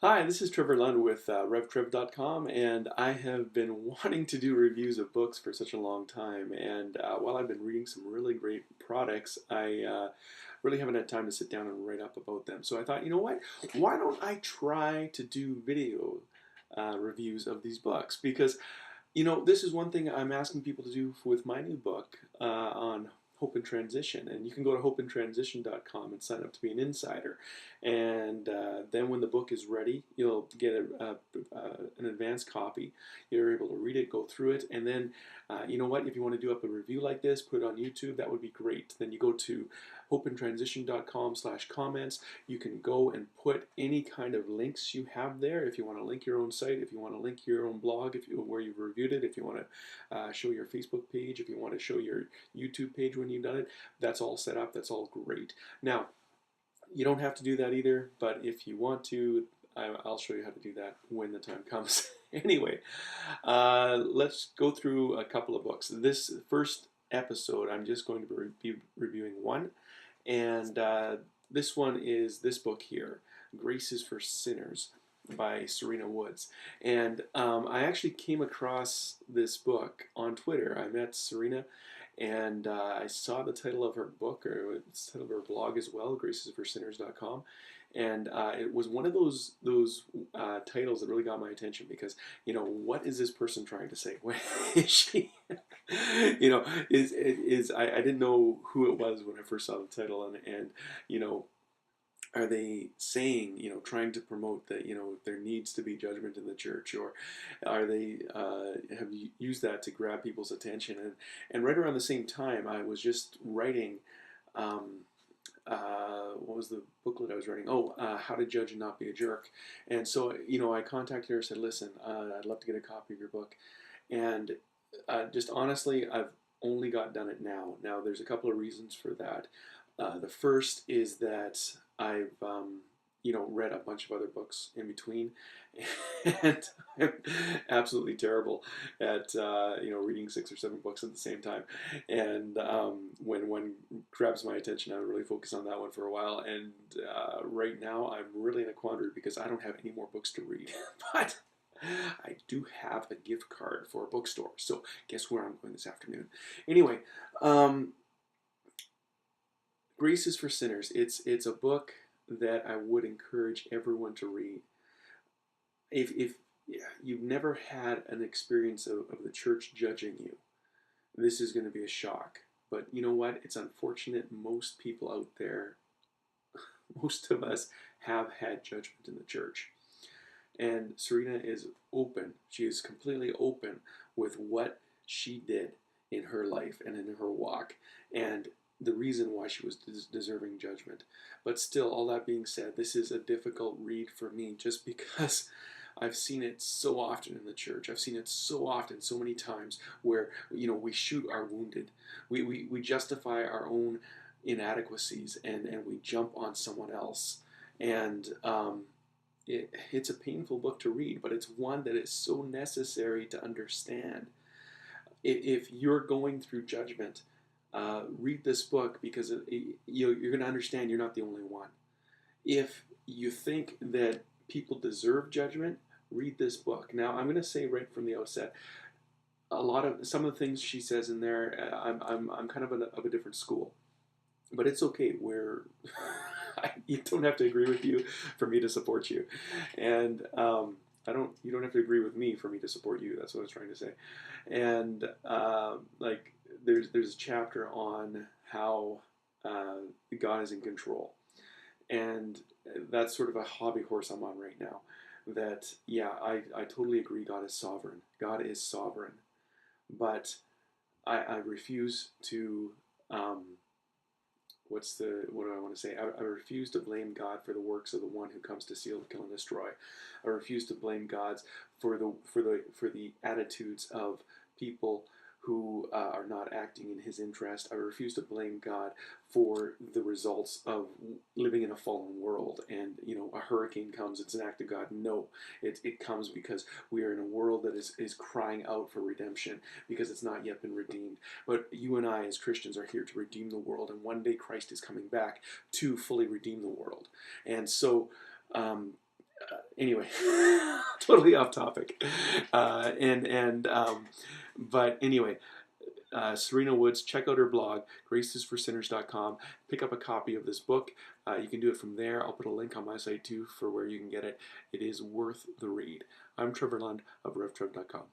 Hi, this is Trevor Lund with RevTrev.com, and I have been wanting to do reviews of books for such a long time. And while I've been reading some really great products, I really haven't had time to sit down and write up about them. So I thought, you know what? Why don't I try to do video reviews of these books? Because this is one thing I'm asking people to do with my new book on Hope and Transition. And you can go to hopeandtransition.com and sign up to be an insider. And then when the book is ready, you'll get an advanced copy. You're able to read it, go through it, and then you know what? If you want to do up a review like this, put it on YouTube, that would be great. Then you go to hopeandtransition.com/comments. You can go and put any kind of links you have there. If you want to link your own site, if you want to link your own blog, where you've reviewed it, if you want to show your Facebook page, if you want to show your YouTube page when you've done it, that's all set up. That's all great. Now, you don't have to do that either, but if you want to, I'll show you how to do that when the time comes. Anyway, let's go through a couple of books. This first episode, I'm just going to be reviewing one, and this one is this book here, Grace is for Sinners by Serena Woods. And I actually came across this book on Twitter. I met Serena, and I saw the title of her book, or the title of her blog as well, gracesforsinners.com. And it was one of those titles that really got my attention because, what is this person trying to say? What is she? I didn't know who it was when I first saw the title, and are they saying, trying to promote that, there needs to be judgment in the church, or are they have used that to grab people's attention? And right around the same time, I was just writing, what was the booklet I was writing? Oh, How to Judge and Not Be a Jerk. And so, I contacted her and said, listen, I'd love to get a copy of your book. And just honestly, I've only got done it now. Now, there's a couple of reasons for that. The first is that I've read a bunch of other books in between, and I'm absolutely terrible at reading 6 or 7 books at the same time. And when one grabs my attention, I really focus on that one for a while. And right now, I'm really in a quandary because I don't have any more books to read, but I do have a gift card for a bookstore. So guess where I'm going this afternoon? Anyway. Grace is for Sinners. It's a book that I would encourage everyone to read. If you've never had an experience of the church judging you, this is going to be a shock. But you know what? It's unfortunate most people out there, most of us have had judgment in the church. And Serena is open. She is completely open with what she did in her life and in her walk. And the reason why she was deserving judgment. But still, all that being said, this is a difficult read for me just because I've seen it so often in the church. I've seen it so often, so many times, where we shoot our wounded. We justify our own inadequacies, and we jump on someone else. And it's a painful book to read, but it's one that is so necessary to understand. If you're going through judgment, read this book because you're going to understand you're not the only one. If you think that people deserve judgment, read this book. Now, I'm going to say right from the outset, some of the things she says in there, I'm kind of a different school, but it's okay. You don't have to agree with you for me to support you, and you don't have to agree with me for me to support you. That's what I was trying to say, and there's a chapter on how God is in control, and that's sort of a hobby horse I'm on right now. That I totally agree. God is sovereign. God is sovereign, but I refuse to. What do I want to say? I refuse to blame God for the works of the one who comes to steal, kill, and destroy. I refuse to blame God for the attitudes of people who are not acting in His interest. I refuse to blame God for the results of living in a fallen world. And a hurricane comes; it's an act of God. No, it comes because we are in a world that is crying out for redemption because it's not yet been redeemed. But you and I, as Christians, are here to redeem the world, and one day Christ is coming back to fully redeem the world. And so, Anyway, totally off topic. But anyway, Serena Woods, check out her blog, gracesforsinners.com. Pick up a copy of this book. You can do it from there. I'll put a link on my site too for where you can get it. It is worth the read. I'm Trevor Lund of RevTrev.com.